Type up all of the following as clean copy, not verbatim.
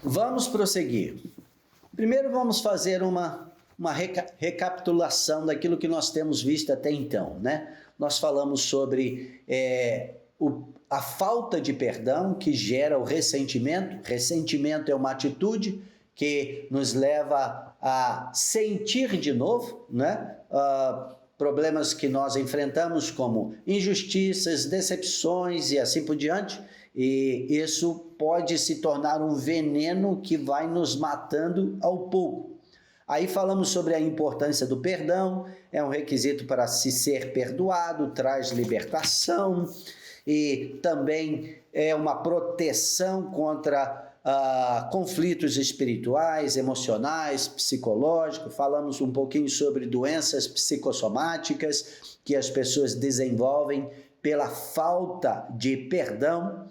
Vamos prosseguir. Primeiro vamos fazer uma recapitulação daquilo que nós temos visto até então, né? Nós falamos sobre a falta de perdão que gera o ressentimento. Ressentimento é uma atitude que nos leva a sentir de novo, né? Problemas que nós enfrentamos como injustiças, decepções e assim por diante. E isso pode se tornar um veneno que vai nos matando ao pouco. Aí falamos sobre a importância do perdão, é um requisito para se ser perdoado, traz libertação e também é uma proteção contra conflitos espirituais, emocionais, psicológicos. Falamos um pouquinho sobre doenças psicossomáticas que as pessoas desenvolvem pela falta de perdão.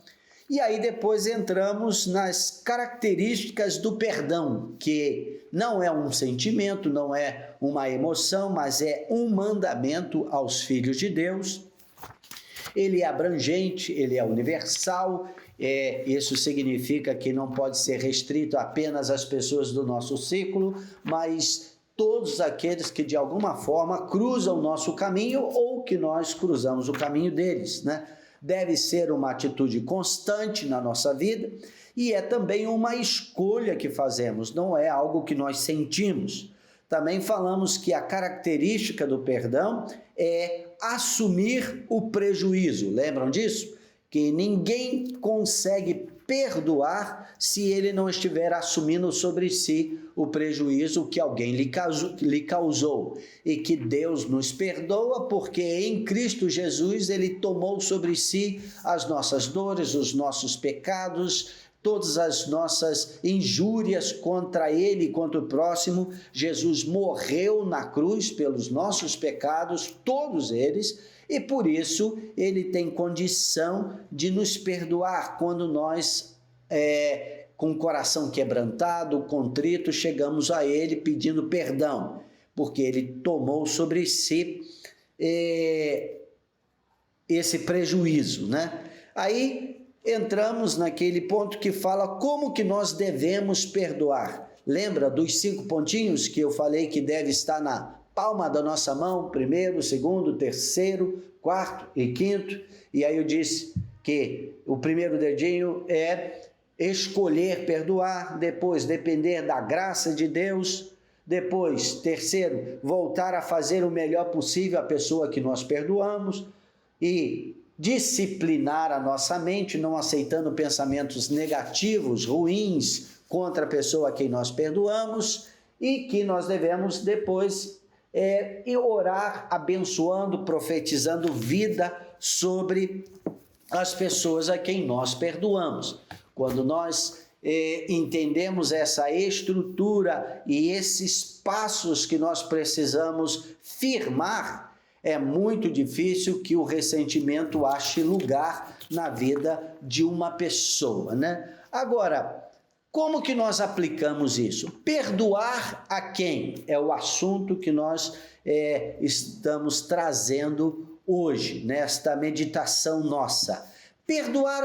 E aí depois entramos nas características do perdão, que não é um sentimento, não é uma emoção, mas é um mandamento aos filhos de Deus. Ele é abrangente, ele é universal, isso significa que não pode ser restrito apenas às pessoas do nosso ciclo, mas todos aqueles que de alguma forma cruzam o nosso caminho ou que nós cruzamos o caminho deles, né? Deve ser uma atitude constante na nossa vida e é também uma escolha que fazemos, não é algo que nós sentimos. Também falamos que a característica do perdão é assumir o prejuízo. Lembram disso? Que ninguém consegue perdoar se ele não estiver assumindo sobre si o prejuízo que alguém lhe causou. E que Deus nos perdoa porque em Cristo Jesus ele tomou sobre si as nossas dores, os nossos pecados, todas as nossas injúrias contra ele e contra o próximo. Jesus morreu na cruz pelos nossos pecados, todos eles, e por isso ele tem condição de nos perdoar quando nós, com o coração quebrantado, contrito, chegamos a ele pedindo perdão, porque ele tomou sobre si esse prejuízo, né? Aí entramos naquele ponto que fala como que nós devemos perdoar. Lembra dos 5 pontinhos que eu falei que deve estar na palma da nossa mão? Primeiro, segundo, terceiro, quarto e quinto. E aí eu disse que o primeiro dedinho é escolher perdoar, depois depender da graça de Deus, depois, terceiro, voltar a fazer o melhor possível a pessoa que nós perdoamos e disciplinar a nossa mente, não aceitando pensamentos negativos, ruins contra a pessoa a quem nós perdoamos, e que nós devemos depois orar abençoando, profetizando vida sobre as pessoas a quem nós perdoamos. Quando nós entendemos essa estrutura e esses passos que nós precisamos firmar, é muito difícil que o ressentimento ache lugar na vida de uma pessoa, né? Agora, como que nós aplicamos isso? Perdoar a quem? É o assunto que nós estamos trazendo hoje, nesta meditação nossa. Perdoar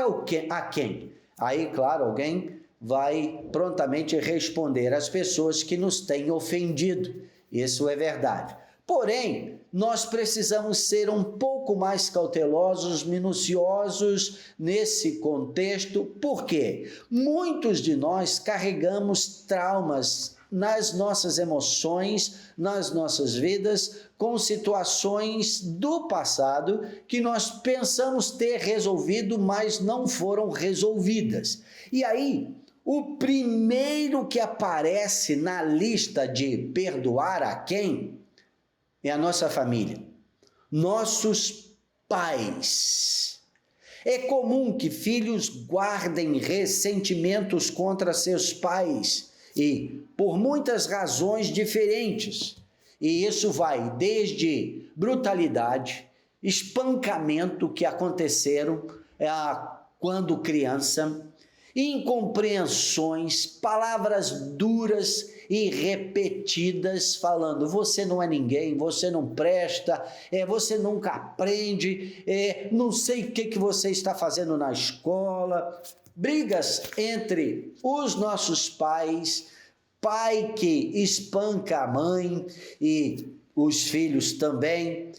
a quem? Aí, claro, alguém vai prontamente responder às pessoas que nos têm ofendido. Isso é verdade. Porém, nós precisamos ser um pouco mais cautelosos, minuciosos nesse contexto, porque muitos de nós carregamos traumas nas nossas emoções, nas nossas vidas, com situações do passado que nós pensamos ter resolvido, mas não foram resolvidas. E aí, o primeiro que aparece na lista de perdoar a quem é a nossa família, nossos pais. É comum que filhos guardem ressentimentos contra seus pais e por muitas razões diferentes. E isso vai desde brutalidade, espancamento que aconteceram quando criança, incompreensões, palavras duras e repetidas, falando: você não é ninguém, você não presta, você nunca aprende, não sei o que você está fazendo na escola. brigas entre os nossos pais, pai que espanca a mãe e os filhos também,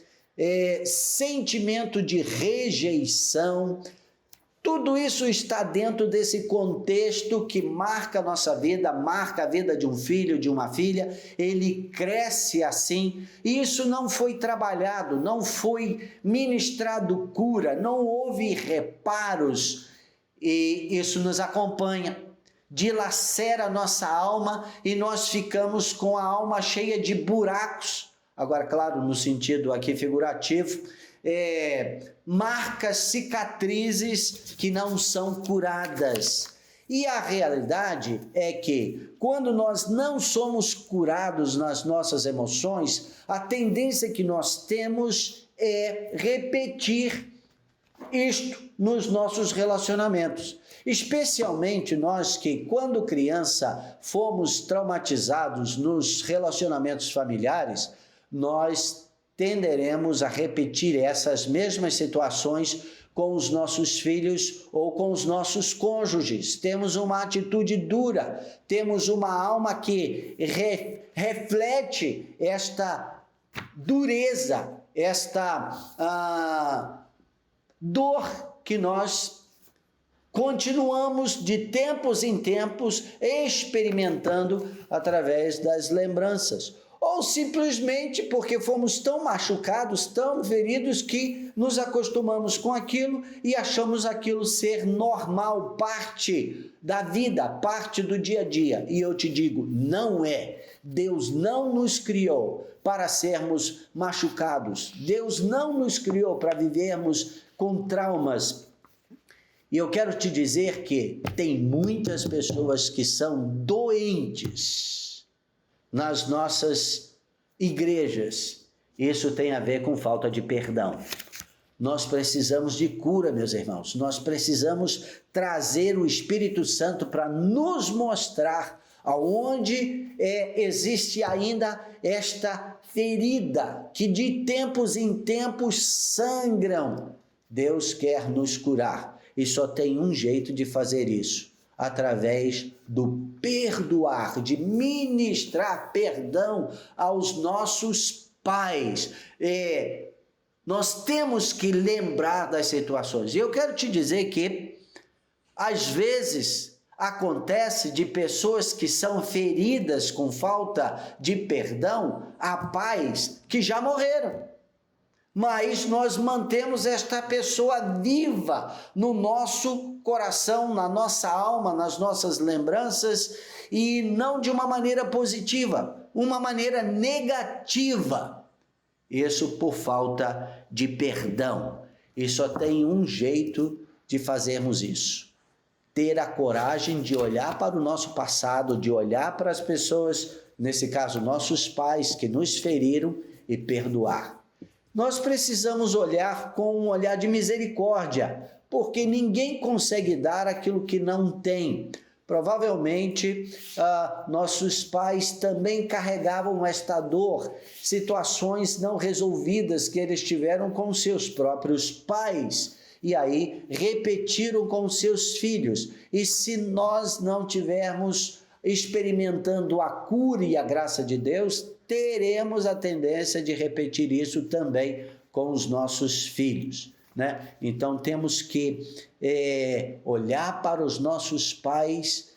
sentimento de rejeição. Tudo isso está dentro desse contexto que marca a nossa vida, marca a vida de um filho, de uma filha. Ele cresce assim, e isso não foi trabalhado, não foi ministrado cura, não houve reparos, e isso nos acompanha, dilacera a nossa alma e nós ficamos com a alma cheia de buracos. Agora, claro, no sentido aqui figurativo, marcas, cicatrizes que não são curadas. E a realidade é que quando nós não somos curados nas nossas emoções, a tendência que nós temos é repetir isto nos nossos relacionamentos. Especialmente nós que, quando criança, fomos traumatizados nos relacionamentos familiares, nós tenderemos a repetir essas mesmas situações com os nossos filhos ou com os nossos cônjuges. Temos uma atitude dura, temos uma alma que reflete esta dureza, esta dor que nós continuamos de tempos em tempos experimentando através das lembranças. Ou simplesmente porque fomos tão machucados, tão feridos, que nos acostumamos com aquilo e achamos aquilo ser normal, parte da vida, parte do dia a dia. E eu te digo, não é. Deus não nos criou para sermos machucados. Deus não nos criou para vivermos com traumas. E eu quero te dizer que tem muitas pessoas que são doentes nas nossas igrejas. Isso tem a ver com falta de perdão. Nós precisamos de cura, meus irmãos. Nós precisamos trazer o Espírito Santo para nos mostrar aonde existe ainda esta ferida que de tempos em tempos sangram. Deus quer nos curar e só tem um jeito de fazer isso: através do perdoar, de ministrar perdão aos nossos pais. Nós temos que lembrar das situações. E eu quero te dizer que, às vezes, acontece de pessoas que são feridas com falta de perdão a pais que já morreram. Mas nós mantemos esta pessoa viva no nosso coração, na nossa alma, nas nossas lembranças, e não de uma maneira positiva, uma maneira negativa. Isso por falta de perdão. E só tem um jeito de fazermos isso: ter a coragem de olhar para o nosso passado, de olhar para as pessoas, nesse caso nossos pais que nos feriram, e perdoar. Nós precisamos olhar com um olhar de misericórdia, porque ninguém consegue dar aquilo que não tem. Provavelmente, nossos pais também carregavam esta dor, situações não resolvidas que eles tiveram com seus próprios pais, e aí repetiram com seus filhos. E se nós não tivermos experimentando a cura e a graça de Deus, teremos a tendência de repetir isso também com os nossos filhos, né? Então temos que olhar para os nossos pais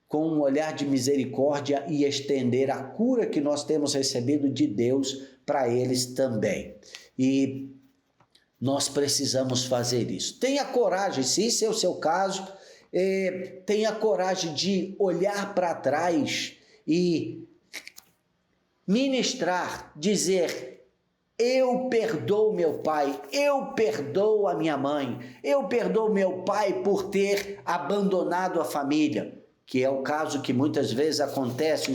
com um olhar de misericórdia e estender a cura que nós temos recebido de Deus para eles também. E nós precisamos fazer isso. Tenha coragem, se esse é o seu caso, tenha coragem de olhar para trás e ministrar, dizer: eu perdoo meu pai, eu perdoo a minha mãe, eu perdoo meu pai por ter abandonado a família, que é o caso que muitas vezes acontece.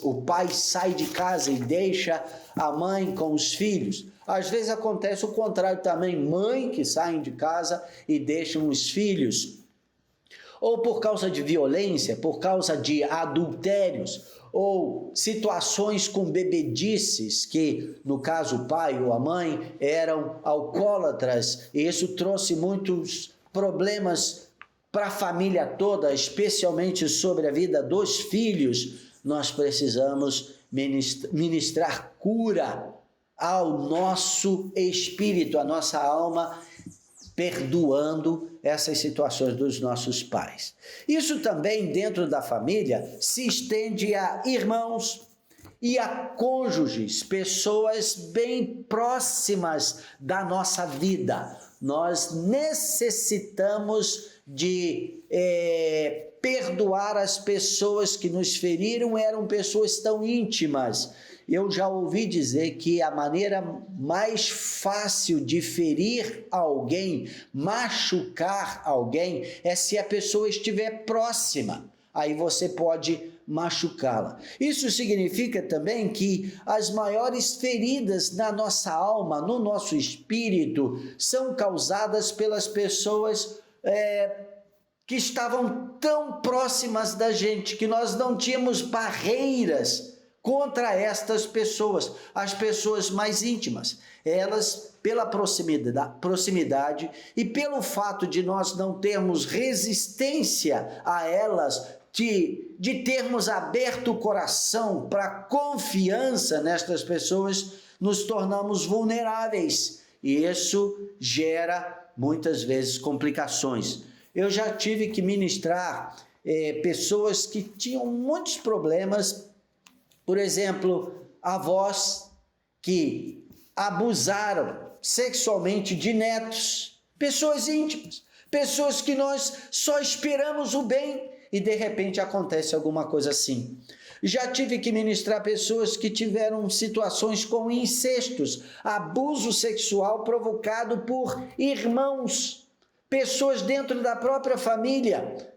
O pai sai de casa e deixa a mãe com os filhos. Às vezes acontece o contrário também, mãe que saem de casa e deixam os filhos, ou por causa de violência, por causa de adultérios, ou situações com bebedices, que no caso o pai ou a mãe eram alcoólatras, e isso trouxe muitos problemas para a família toda, especialmente sobre a vida dos filhos, nós precisamos ministrar cura ao nosso espírito, à nossa alma, perdoando essas situações dos nossos pais. Isso também, dentro da família, se estende a irmãos e a cônjuges, pessoas bem próximas da nossa vida. Nós necessitamos de perdoar as pessoas que nos feriram, eram pessoas tão íntimas. Eu já ouvi dizer que a maneira mais fácil de ferir alguém, machucar alguém, é se a pessoa estiver próxima. Aí você pode machucá-la. Isso significa também que as maiores feridas na nossa alma, no nosso espírito, são causadas pelas pessoas que estavam tão próximas da gente, que nós não tínhamos barreiras contra estas pessoas, as pessoas mais íntimas. Elas, pela proximidade e pelo fato de nós não termos resistência a elas, de termos aberto o coração para confiança nestas pessoas, nos tornamos vulneráveis. E isso gera, muitas vezes, complicações. Eu já tive que ministrar pessoas que tinham muitos problemas, por exemplo, avós que abusaram sexualmente de netos, pessoas íntimas, pessoas que nós só esperamos o bem e de repente acontece alguma coisa assim. Já tive que ministrar pessoas que tiveram situações com incestos, abuso sexual provocado por irmãos, pessoas dentro da própria família.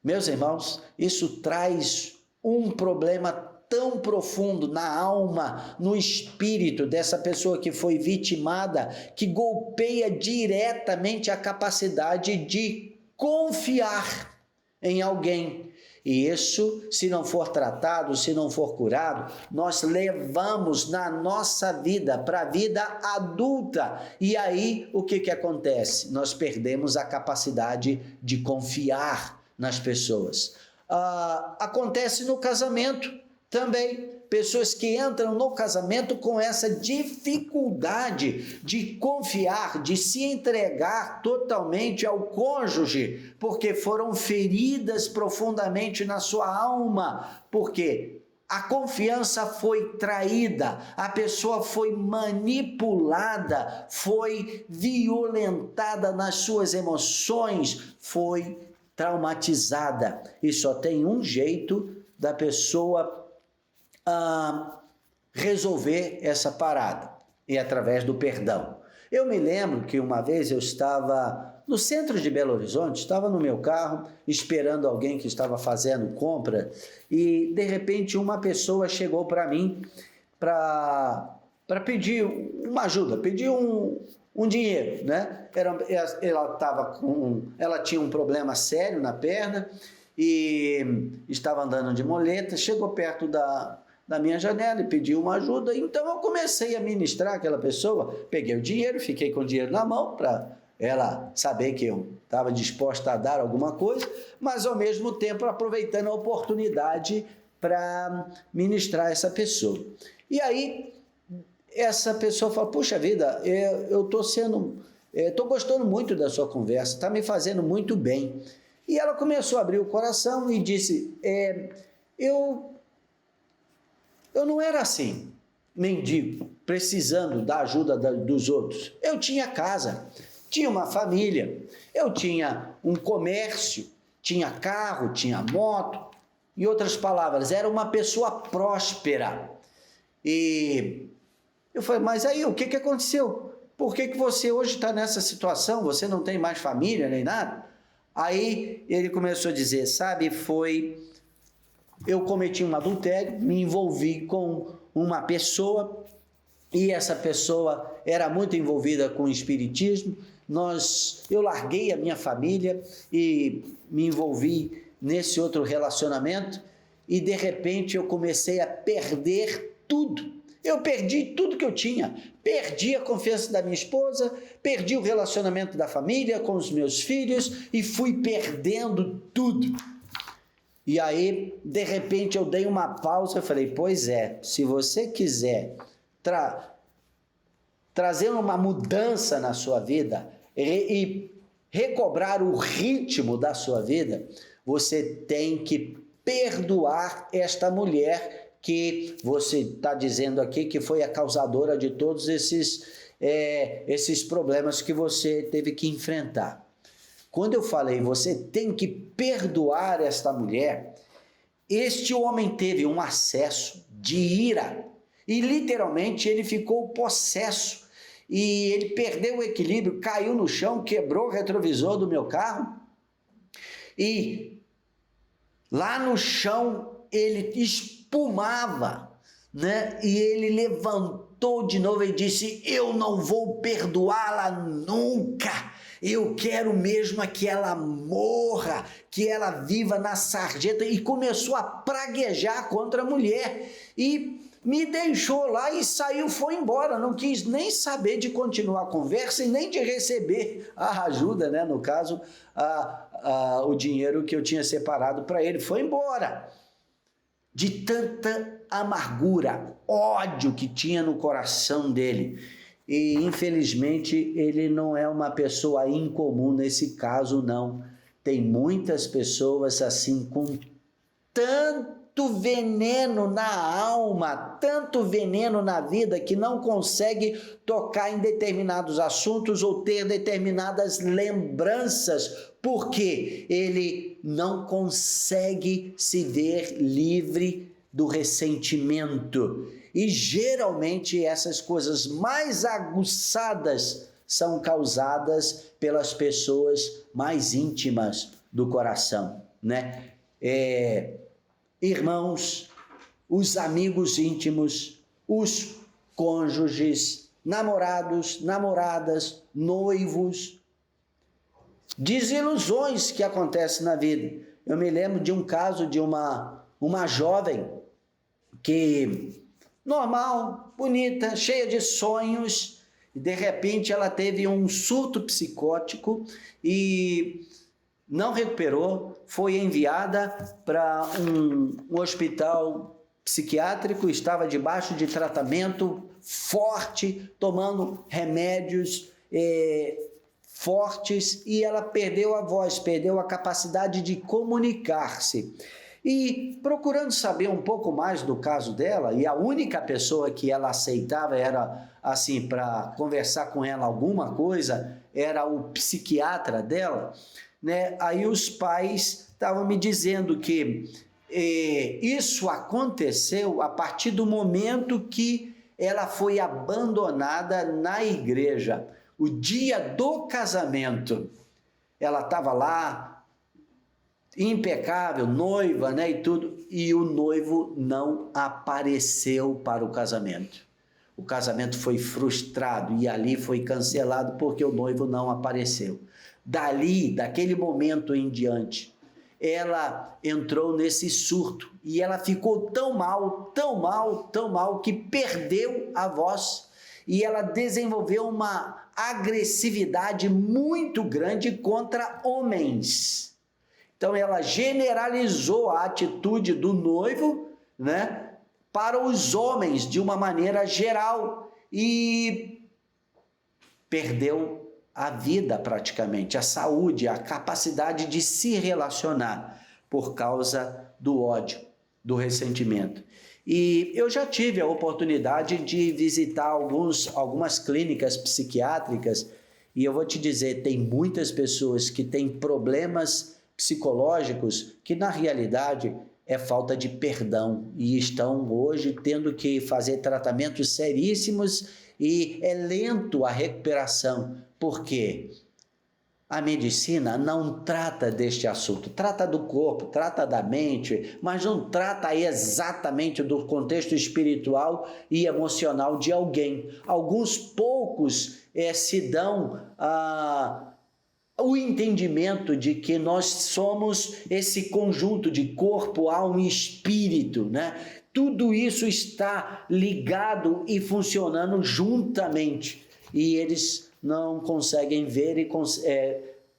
Meus irmãos, isso traz um problema tão profundo na alma, no espírito dessa pessoa que foi vitimada, que golpeia diretamente a capacidade de confiar em alguém. E isso, se não for tratado, se não for curado, nós levamos na nossa vida para a vida adulta. E aí, o que acontece? Nós perdemos a capacidade de confiar nas pessoas. Acontece no casamento também. Pessoas que entram no casamento com essa dificuldade de confiar, de se entregar totalmente ao cônjuge, porque foram feridas profundamente na sua alma, porque a confiança foi traída, a pessoa foi manipulada, foi violentada nas suas emoções, foi traumatizada. E só tem um jeito da pessoa resolver essa parada, e através do perdão. Eu me lembro que uma vez eu estava no centro de Belo Horizonte, estava no meu carro, esperando alguém que estava fazendo compra, e de repente uma pessoa chegou para mim para pedir uma ajuda, pedir um dinheiro, né? Ela tinha um problema sério na perna e estava andando de muleta, chegou perto da minha janela e pediu uma ajuda. Então eu comecei a ministrar aquela pessoa, peguei o dinheiro, fiquei com o dinheiro na mão para ela saber que eu estava disposta a dar alguma coisa, mas ao mesmo tempo aproveitando a oportunidade para ministrar essa pessoa. E aí essa pessoa fala: puxa vida, eu estou gostando muito da sua conversa, está me fazendo muito bem. E ela começou a abrir o coração e disse: eu não era assim, mendigo, precisando da ajuda dos outros. Eu tinha casa, tinha uma família, eu tinha um comércio, tinha carro, tinha moto. Em outras palavras, era uma pessoa próspera. E eu falei: mas aí, o que aconteceu? Por que você hoje está nessa situação? Você não tem mais família nem nada? Aí ele começou a dizer: sabe, eu cometi um adultério, me envolvi com uma pessoa, e essa pessoa era muito envolvida com o espiritismo. Eu larguei a minha família e me envolvi nesse outro relacionamento, e de repente eu comecei a perder tudo. Eu perdi tudo que eu tinha. Perdi a confiança da minha esposa, perdi o relacionamento da família com os meus filhos e fui perdendo tudo. E aí, de repente, eu dei uma pausa e falei, pois é, se você quiser trazer uma mudança na sua vida e recobrar o ritmo da sua vida, você tem que perdoar esta mulher que você está dizendo aqui que foi a causadora de todos esses problemas que você teve que enfrentar. Quando eu falei, você tem que perdoar esta mulher, este homem teve um acesso de ira e literalmente ele ficou possesso e ele perdeu o equilíbrio, caiu no chão, quebrou o retrovisor do meu carro e lá no chão ele espumava, né? E ele levantou de novo e disse, eu não vou perdoá-la nunca. Eu quero mesmo que ela morra, que ela viva na sarjeta. E começou a praguejar contra a mulher. E me deixou lá e saiu, foi embora. Não quis nem saber de continuar a conversa e nem de receber a ajuda, né? No caso, o dinheiro que eu tinha separado para ele. Foi embora. De tanta amargura, ódio que tinha no coração dele. E, infelizmente, ele não é uma pessoa incomum nesse caso, não. Tem muitas pessoas assim, com tanto veneno na alma, tanto veneno na vida, que não consegue tocar em determinados assuntos ou ter determinadas lembranças, porque ele não consegue se ver livre do ressentimento. E geralmente essas coisas mais aguçadas são causadas pelas pessoas mais íntimas do coração, né? Irmãos, os amigos íntimos, os cônjuges, namorados, namoradas, noivos, desilusões que acontecem na vida. Eu me lembro de um caso de uma jovem que normal, bonita, cheia de sonhos, e de repente ela teve um surto psicótico e não recuperou, foi enviada para um hospital psiquiátrico, estava debaixo de tratamento forte, tomando remédios fortes, e ela perdeu a voz, perdeu a capacidade de comunicar-se. E procurando saber um pouco mais do caso dela, e a única pessoa que ela aceitava era, assim, para conversar com ela alguma coisa, era o psiquiatra dela, né? Aí os pais estavam me dizendo que isso aconteceu a partir do momento que ela foi abandonada na igreja. O dia do casamento, ela estava lá, impecável, noiva, né, e tudo, e o noivo não apareceu para o casamento. O casamento foi frustrado e ali foi cancelado porque o noivo não apareceu. Daquele momento em diante, ela entrou nesse surto e ela ficou tão mal, tão mal, tão mal, que perdeu a voz e ela desenvolveu uma agressividade muito grande contra homens. Então, ela generalizou a atitude do noivo, né, para os homens de uma maneira geral e perdeu a vida praticamente, a saúde, a capacidade de se relacionar por causa do ódio, do ressentimento. E eu já tive a oportunidade de visitar algumas clínicas psiquiátricas e eu vou te dizer, tem muitas pessoas que têm problemas psicológicos que na realidade é falta de perdão e estão hoje tendo que fazer tratamentos seríssimos e é lento a recuperação, porque a medicina não trata deste assunto, trata do corpo, trata da mente, mas não trata exatamente do contexto espiritual e emocional de alguém. Alguns poucos se dão o entendimento de que nós somos esse conjunto de corpo, alma e espírito, né? tudo isso está ligado e funcionando juntamente. E eles não conseguem ver e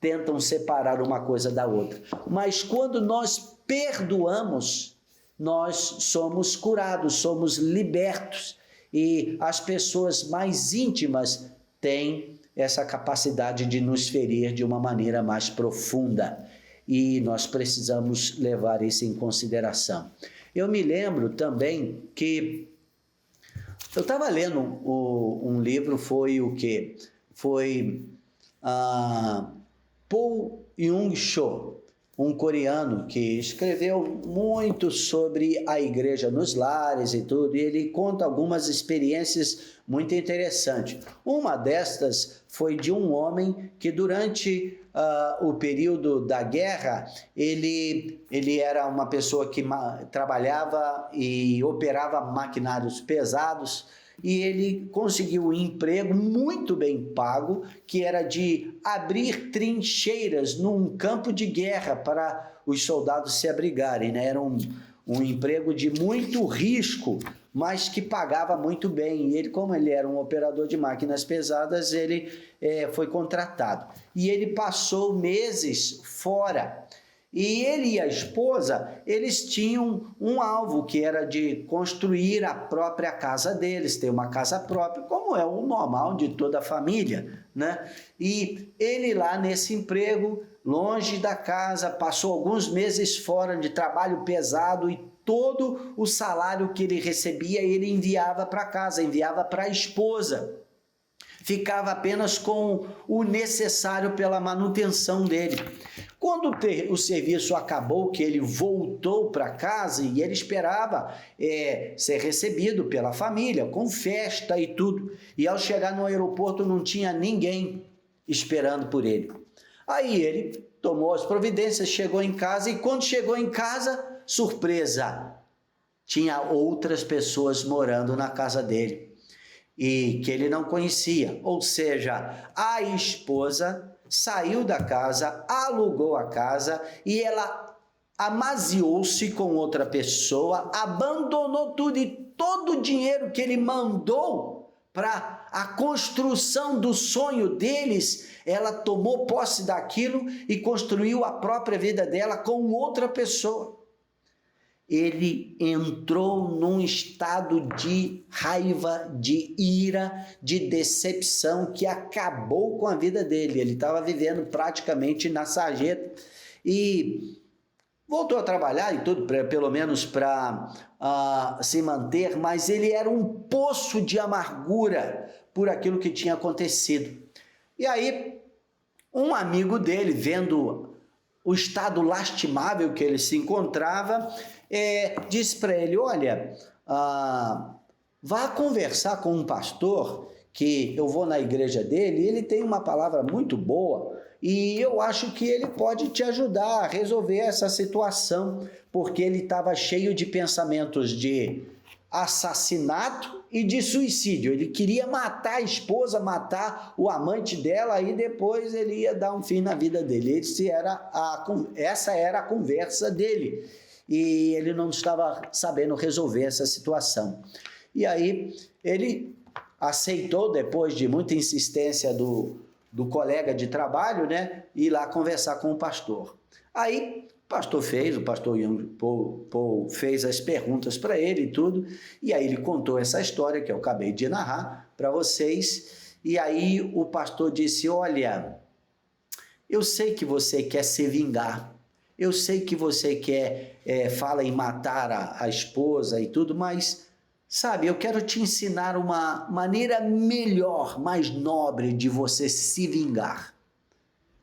tentam separar uma coisa da outra. Mas quando nós perdoamos, nós somos curados, somos libertos. E as pessoas mais íntimas têm essa capacidade de nos ferir de uma maneira mais profunda. E nós precisamos levar isso em consideração. Eu me lembro também que eu estava lendo um livro, foi o quê? Foi Paul Yong-cho, um coreano que escreveu muito sobre a igreja nos lares e tudo, e ele conta algumas experiências muito interessantes. Uma destas foi de um homem que durante o período da guerra, ele era uma pessoa que trabalhava e operava maquinários pesados, e ele conseguiu um emprego muito bem pago, que era de abrir trincheiras num campo de guerra para os soldados se abrigarem, né? Era um emprego de muito risco, mas que pagava muito bem. E ele, como ele era um operador de máquinas pesadas, ele foi contratado. E ele passou meses fora. E ele e a esposa, eles tinham um alvo, que era de construir a própria casa deles, ter uma casa própria, como é o normal de toda a família, né? E ele lá nesse emprego, longe da casa, passou alguns meses fora de trabalho pesado, e todo o salário que ele recebia, ele enviava para casa, enviava para a esposa. Ficava apenas com o necessário pela manutenção dele. Quando o serviço acabou, que ele voltou para casa, e ele esperava ser recebido pela família, com festa e tudo. E ao chegar no aeroporto não tinha ninguém esperando por ele. Aí ele tomou as providências, chegou em casa, e quando chegou em casa, surpresa, tinha outras pessoas morando na casa dele, e que ele não conhecia. Ou seja, a esposa saiu da casa, alugou a casa, e ela amaziou-se com outra pessoa, abandonou tudo, e todo o dinheiro que ele mandou para a construção do sonho deles, ela tomou posse daquilo e construiu a própria vida dela com outra pessoa. Ele entrou num estado de raiva, de ira, de decepção, que acabou com a vida dele. Ele estava vivendo praticamente na sarjeta, e voltou a trabalhar e tudo, pelo menos para se manter, mas ele era um poço de amargura por aquilo que tinha acontecido. E aí, um amigo dele, vendo o estado lastimável que ele se encontrava, disse para ele: olha, vá conversar com um pastor, que eu vou na igreja dele, ele tem uma palavra muito boa, e eu acho que ele pode te ajudar a resolver essa situação, porque ele estava cheio de pensamentos de assassinato e de suicídio. Ele queria matar a esposa, matar o amante dela, e depois ele ia dar um fim na vida dele. Essa era a conversa dele, e ele não estava sabendo resolver essa situação. E aí ele aceitou, depois de muita insistência do colega de trabalho, né, ir lá conversar com o pastor. Aí o pastor Paul fez as perguntas para ele e tudo, e aí ele contou essa história que eu acabei de narrar para vocês, e aí o pastor disse: olha, eu sei que você quer se vingar, eu sei que você fala em matar a esposa e tudo, mas, sabe, eu quero te ensinar uma maneira melhor, mais nobre de você se vingar.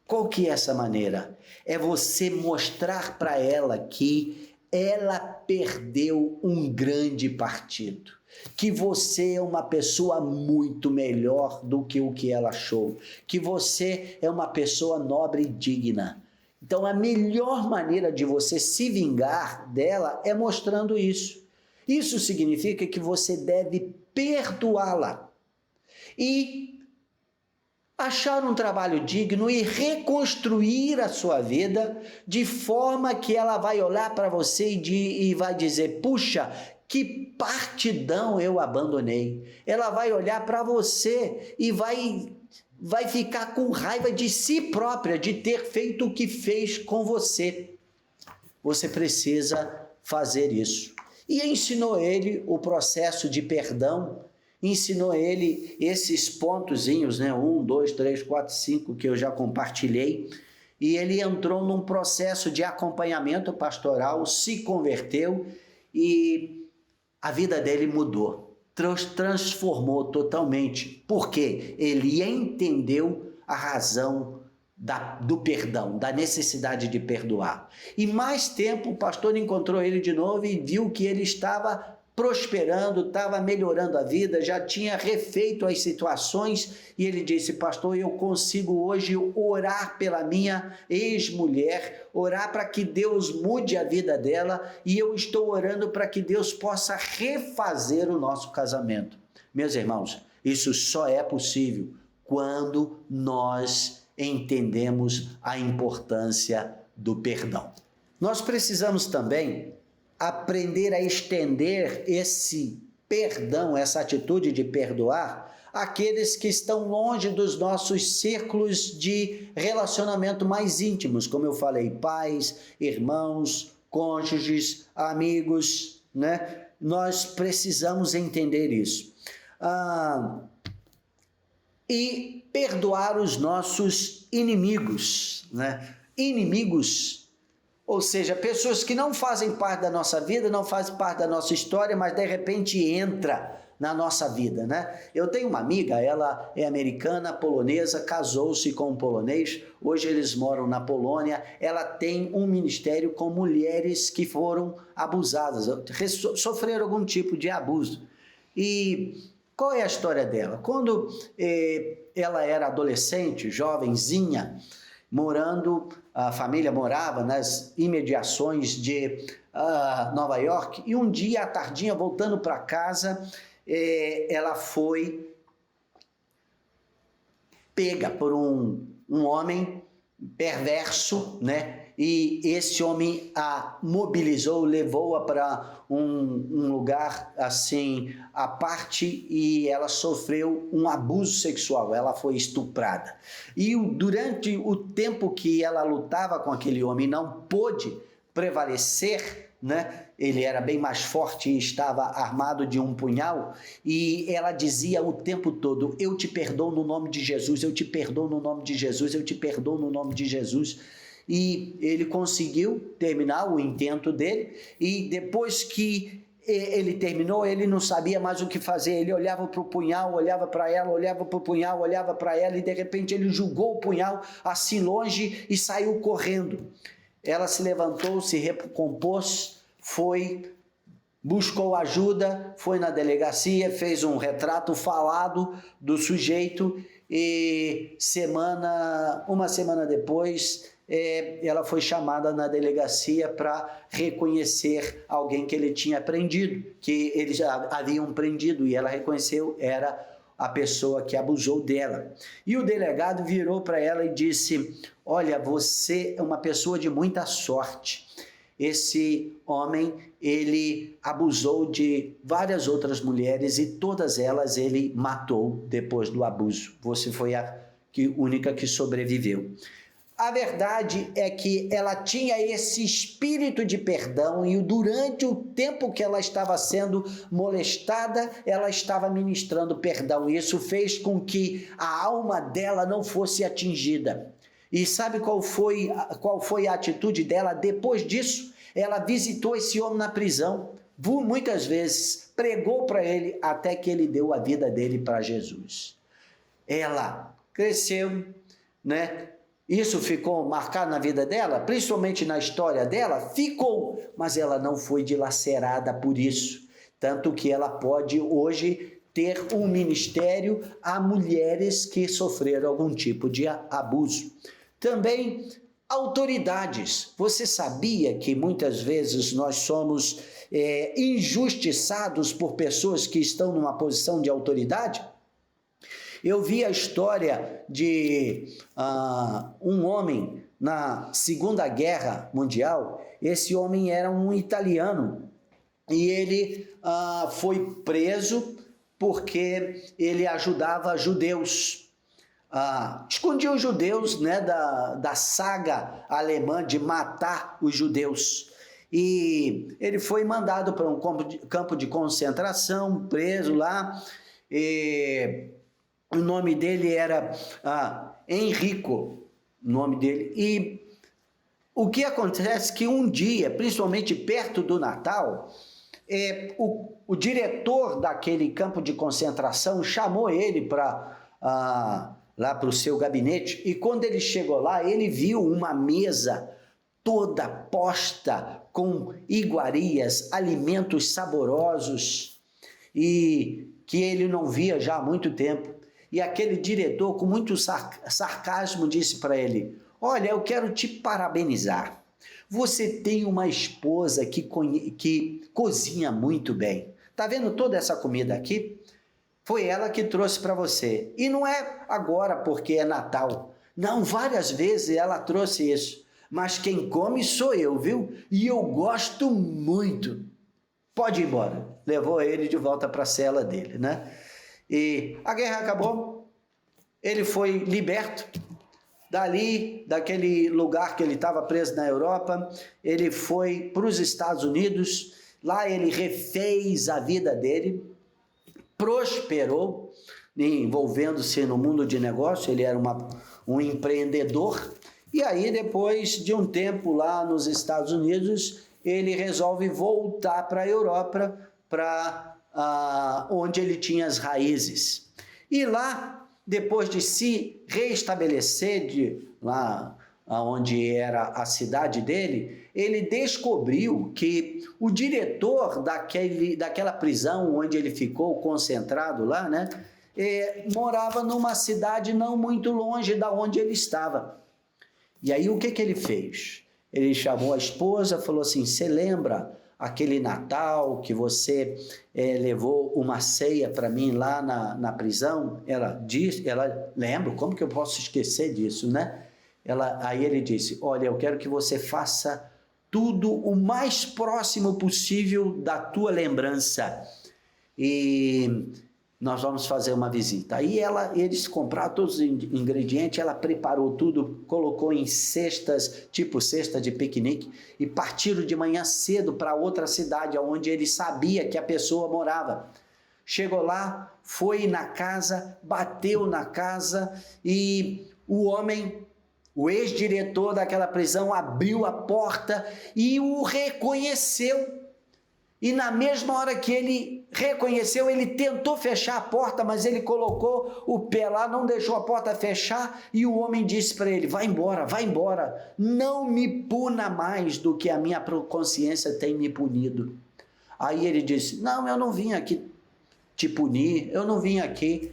Qual que é essa maneira? É você mostrar para ela que ela perdeu um grande partido, que você é uma pessoa muito melhor do que o que ela achou, que você é uma pessoa nobre e digna. Então, a melhor maneira de você se vingar dela é mostrando isso. Isso significa que você deve perdoá-la e achar um trabalho digno e reconstruir a sua vida de forma que ela vai olhar para você e vai dizer: puxa, que partidão eu abandonei. Ela vai olhar para você e vai ficar com raiva de si própria, de ter feito o que fez com você. Você precisa fazer isso. E ensinou ele o processo de perdão, ensinou ele esses pontozinhos, né? 1, 2, 3, 4, 5, que eu já compartilhei. E ele entrou num processo de acompanhamento pastoral, se converteu e a vida dele mudou, transformou totalmente, porque ele entendeu a razão do perdão, da necessidade de perdoar. E mais tempo o pastor encontrou ele de novo e viu que ele estava prosperando, estava melhorando a vida, já tinha refeito as situações, e ele disse: pastor, eu consigo hoje orar pela minha ex-mulher, orar para que Deus mude a vida dela, e eu estou orando para que Deus possa refazer o nosso casamento. Meus irmãos, isso só é possível quando nós entendemos a importância do perdão. Nós precisamos também aprender a estender esse perdão, essa atitude de perdoar, àqueles que estão longe dos nossos círculos de relacionamento mais íntimos, como eu falei, pais, irmãos, cônjuges, amigos, né? Nós precisamos entender isso. E perdoar os nossos inimigos, né? Inimigos, ou seja, pessoas que não fazem parte da nossa vida, não fazem parte da nossa história, mas de repente entra na nossa vida, né? Eu tenho uma amiga, ela é americana, polonesa, casou-se com um polonês, hoje eles moram na Polônia, ela tem um ministério com mulheres que foram abusadas, sofreram algum tipo de abuso. E qual é a história dela? Quando ela era adolescente, jovenzinha, a família morava nas imediações de Nova York, e um dia à tardinha, voltando para casa, ela foi pega por um homem perverso, né? E esse homem a mobilizou, levou-a para um lugar assim, à parte, e ela sofreu um abuso sexual, ela foi estuprada. E durante o tempo que ela lutava com aquele homem, não pôde prevalecer, né? Ele era bem mais forte e estava armado de um punhal, e ela dizia o tempo todo: eu te perdoo no nome de Jesus, eu te perdoo no nome de Jesus, eu te perdoo no nome de Jesus. E ele conseguiu terminar o intento dele, e depois que ele terminou, ele não sabia mais o que fazer. Ele olhava para o punhal, olhava para ela, olhava para o punhal, olhava para ela, e de repente ele jogou o punhal assim longe e saiu correndo. Ela se levantou, se recompôs, buscou ajuda, foi na delegacia, fez um retrato falado do sujeito, e uma semana depois ela foi chamada na delegacia para reconhecer alguém que ele tinha prendido, que eles já haviam prendido, e ela reconheceu, era a pessoa que abusou dela. E o delegado virou para ela e disse: olha, você é uma pessoa de muita sorte. Esse homem, ele abusou de várias outras mulheres, e todas elas ele matou depois do abuso. Você foi a única que sobreviveu. A verdade é que ela tinha esse espírito de perdão, e durante o tempo que ela estava sendo molestada, ela estava ministrando perdão. E isso fez com que a alma dela não fosse atingida. E sabe qual foi a atitude dela depois disso? Ela visitou esse homem na prisão, muitas vezes, pregou para ele, até que ele deu a vida dele para Jesus. Ela cresceu, né? Isso ficou marcado na vida dela, principalmente na história dela, ficou, mas ela não foi dilacerada por isso. Tanto que ela pode hoje ter um ministério a mulheres que sofreram algum tipo de abuso. Também autoridades. Você sabia que muitas vezes nós somos injustiçados por pessoas que estão numa posição de autoridade? Eu vi a história de um homem na Segunda Guerra Mundial. Esse homem era um italiano, e ele foi preso porque ele ajudava judeus. Escondia os judeus, né, da saga alemã de matar os judeus. E ele foi mandado para um campo de concentração, preso lá. O nome dele era Enrico, o nome dele. E o que acontece é que um dia, principalmente perto do Natal, o diretor daquele campo de concentração chamou ele lá para o seu gabinete, e quando ele chegou lá, ele viu uma mesa toda posta com iguarias, alimentos saborosos, e que ele não via já há muito tempo. E aquele diretor, com muito sarcasmo, disse para ele: olha, eu quero te parabenizar. Você tem uma esposa que cozinha muito bem. Está vendo toda essa comida aqui? Foi ela que trouxe para você. E não é agora porque é Natal. Não, várias vezes ela trouxe isso. Mas quem come sou eu, viu? E eu gosto muito. Pode ir embora. Levou ele de volta para a cela dele, né? E a guerra acabou. Ele foi liberto. Daquele lugar que ele estava preso na Europa, ele foi para os Estados Unidos. Lá ele refez a vida dele, prosperou, envolvendo-se no mundo de negócio. Ele era um empreendedor. E aí, depois de um tempo lá nos Estados Unidos, ele resolve voltar para a Europa, para onde ele tinha as raízes. E lá, depois de se reestabelecer lá onde era a cidade dele, ele descobriu que o diretor daquela prisão onde ele ficou concentrado lá, né, morava numa cidade não muito longe da onde ele estava. E aí o que ele fez? Ele chamou a esposa, falou assim: você lembra aquele Natal que você levou uma ceia para mim lá na prisão? Ela lembra, como que eu posso esquecer disso, né? Aí ele disse: olha, eu quero que você faça tudo o mais próximo possível da tua lembrança, e nós vamos fazer uma visita. Aí eles compraram todos os ingredientes, ela preparou tudo, colocou em cestas, tipo cesta de piquenique, e partiram de manhã cedo para outra cidade, onde ele sabia que a pessoa morava. Chegou lá, foi na casa, bateu na casa, e o homem, o ex-diretor daquela prisão, abriu a porta e o reconheceu. E na mesma hora que ele reconheceu, ele tentou fechar a porta, mas ele colocou o pé lá, não deixou a porta fechar, e o homem disse para ele: vai embora, não me puna mais do que a minha consciência tem me punido. Aí ele disse: não, eu não vim aqui te punir, eu não vim aqui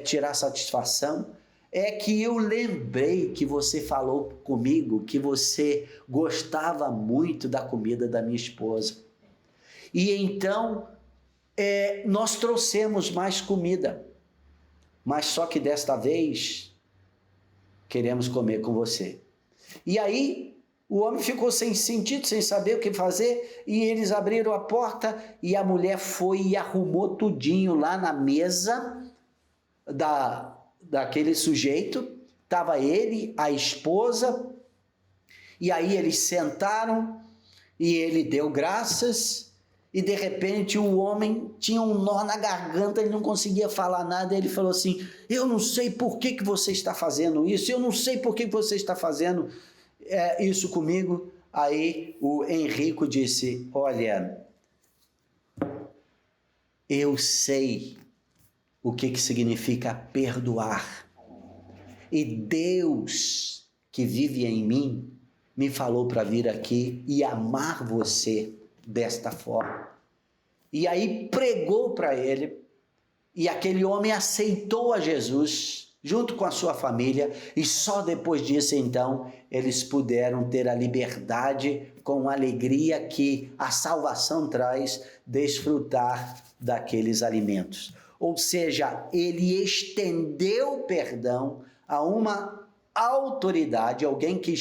tirar satisfação, é que eu lembrei que você falou comigo que você gostava muito da comida da minha esposa. E então nós trouxemos mais comida, mas só que desta vez queremos comer com você. E aí o homem ficou sem sentido, sem saber o que fazer, e eles abriram a porta e a mulher foi e arrumou tudinho lá na mesa daquele sujeito. Estava ele, a esposa, e aí eles sentaram e ele deu graças. E de repente o homem tinha um nó na garganta, ele não conseguia falar nada. Ele falou assim: eu não sei por que você está fazendo isso, eu não sei por que você está fazendo isso comigo. Aí o Henrico disse: olha, eu sei o que significa perdoar, e Deus que vive em mim me falou para vir aqui e amar você desta forma. E aí pregou para ele, e aquele homem aceitou a Jesus junto com a sua família, e só depois disso então eles puderam ter a liberdade, com a alegria que a salvação traz, desfrutar daqueles alimentos. Ou seja, ele estendeu o perdão a uma autoridade, alguém que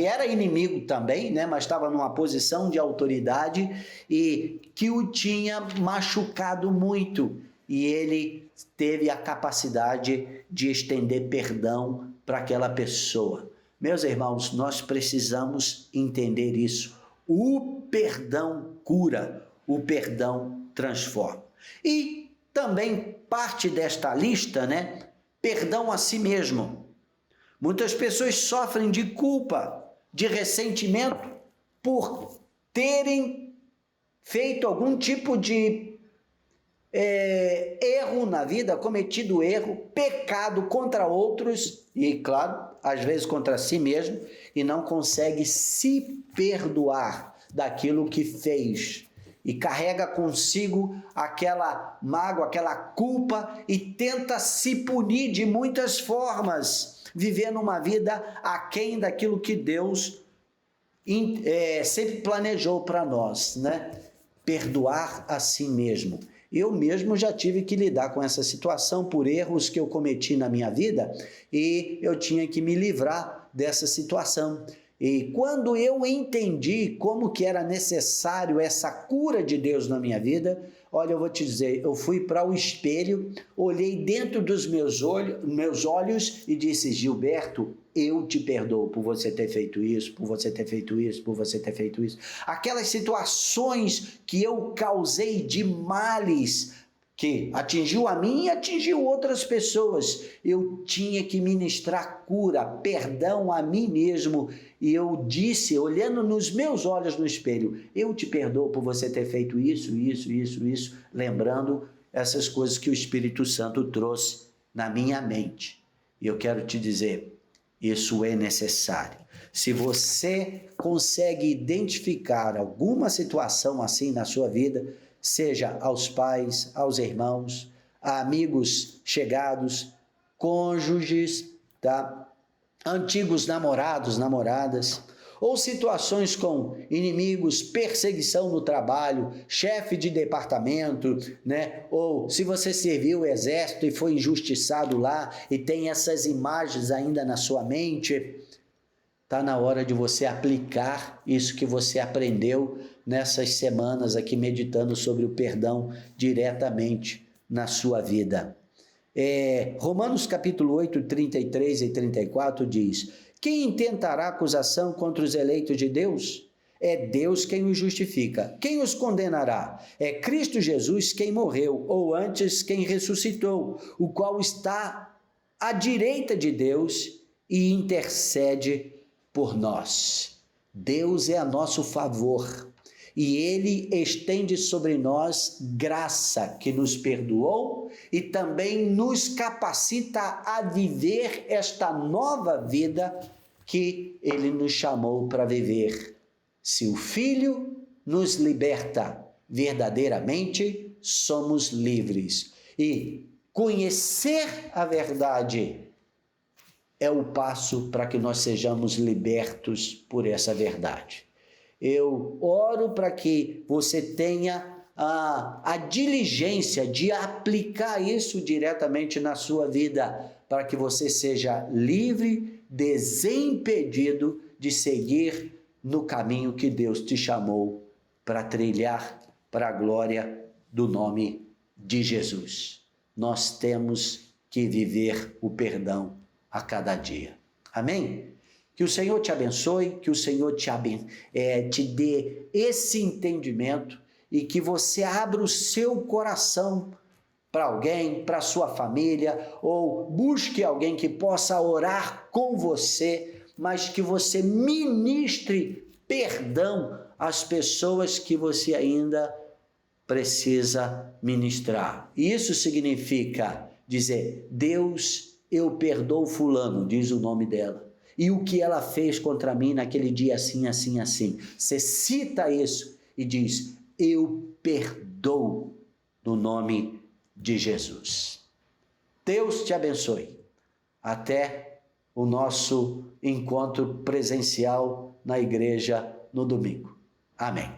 era inimigo também, né, mas estava numa posição de autoridade e que o tinha machucado muito. E ele teve a capacidade de estender perdão para aquela pessoa. Meus irmãos, nós precisamos entender isso. O perdão cura, o perdão transforma. E também parte desta lista, né? Perdão a si mesmo. Muitas pessoas sofrem de culpa, de ressentimento, por terem feito algum tipo de erro na vida, cometido erro, pecado contra outros e, claro, às vezes contra si mesmo, e não consegue se perdoar daquilo que fez. E carrega consigo aquela mágoa, aquela culpa e tenta se punir de muitas formas, vivendo uma vida aquém daquilo que Deus sempre planejou para nós, né? Perdoar a si mesmo. Eu mesmo já tive que lidar com essa situação por erros que eu cometi na minha vida e eu tinha que me livrar dessa situação. E quando eu entendi como que era necessário essa cura de Deus na minha vida, olha, eu vou te dizer, eu fui para o espelho, olhei dentro dos meus olhos e disse: Gilberto, eu te perdoo por você ter feito isso, por você ter feito isso, por você ter feito isso. Aquelas situações que eu causei de males, que atingiu a mim e atingiu outras pessoas, eu tinha que ministrar cura, perdão a mim mesmo. E eu disse, olhando nos meus olhos no espelho: eu te perdoo por você ter feito isso, lembrando essas coisas que o Espírito Santo trouxe na minha mente. E eu quero te dizer, isso é necessário. Se você consegue identificar alguma situação assim na sua vida, seja aos pais, aos irmãos, a amigos chegados, cônjuges, tá? Antigos namorados, namoradas, ou situações com inimigos, perseguição no trabalho, chefe de departamento, né? Ou se você serviu o exército e foi injustiçado lá e tem essas imagens ainda na sua mente, está na hora de você aplicar isso que você aprendeu nessas semanas aqui meditando sobre o perdão diretamente na sua vida. Romanos capítulo 8, 33 e 34 diz: quem intentará acusação contra os eleitos de Deus? É Deus quem os justifica. Quem os condenará? É Cristo Jesus quem morreu, ou antes quem ressuscitou, o qual está à direita de Deus e intercede por nós. Deus é a nosso favor e Ele estende sobre nós graça que nos perdoou e também nos capacita a viver esta nova vida que Ele nos chamou para viver. Se o Filho nos liberta, verdadeiramente somos livres. E conhecer a verdade é o passo para que nós sejamos libertos por essa verdade. Eu oro para que você tenha a diligência de aplicar isso diretamente na sua vida, para que você seja livre, desimpedido de seguir no caminho que Deus te chamou para trilhar para a glória do nome de Jesus. Nós temos que viver o perdão a cada dia. Amém? Que o Senhor te abençoe, que o Senhor te dê esse entendimento e que você abra o seu coração para alguém, para a sua família, ou busque alguém que possa orar com você, mas que você ministre perdão às pessoas que você ainda precisa ministrar. Isso significa dizer: Deus, eu perdoo fulano, diz o nome dela, e o que ela fez contra mim naquele dia assim, assim, assim. Você cita isso e diz: eu perdoo no nome de Jesus. Deus te abençoe. Até o nosso encontro presencial na igreja no domingo. Amém.